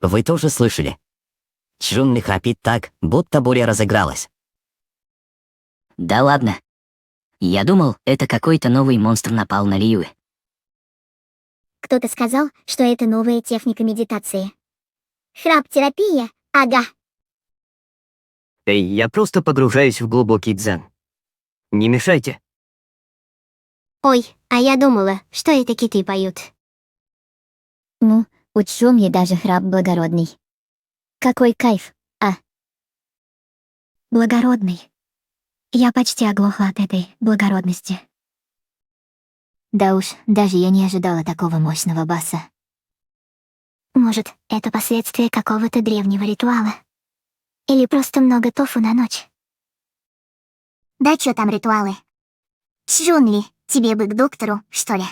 Вы тоже слышали? Чжунли храпит так, будто буря разыгралась. Да ладно. Я думал, это какой-то новый монстр напал на Лиюэ. Кто-то сказал, что это новая техника медитации. Храп-терапия? Ага. Эй, я просто погружаюсь в глубокий дзен. Не мешайте. Ой, а я думала, что это киты поют. Ну, у Чжунли даже храп благородный. Какой кайф, а? Благородный. Я почти оглохла от этой благородности. Да уж, даже я не ожидала такого мощного баса. Может, это последствия какого-то древнего ритуала? Или просто много тофу на ночь? Да чё там ритуалы? Чжунли, тебе бы к доктору, что ли?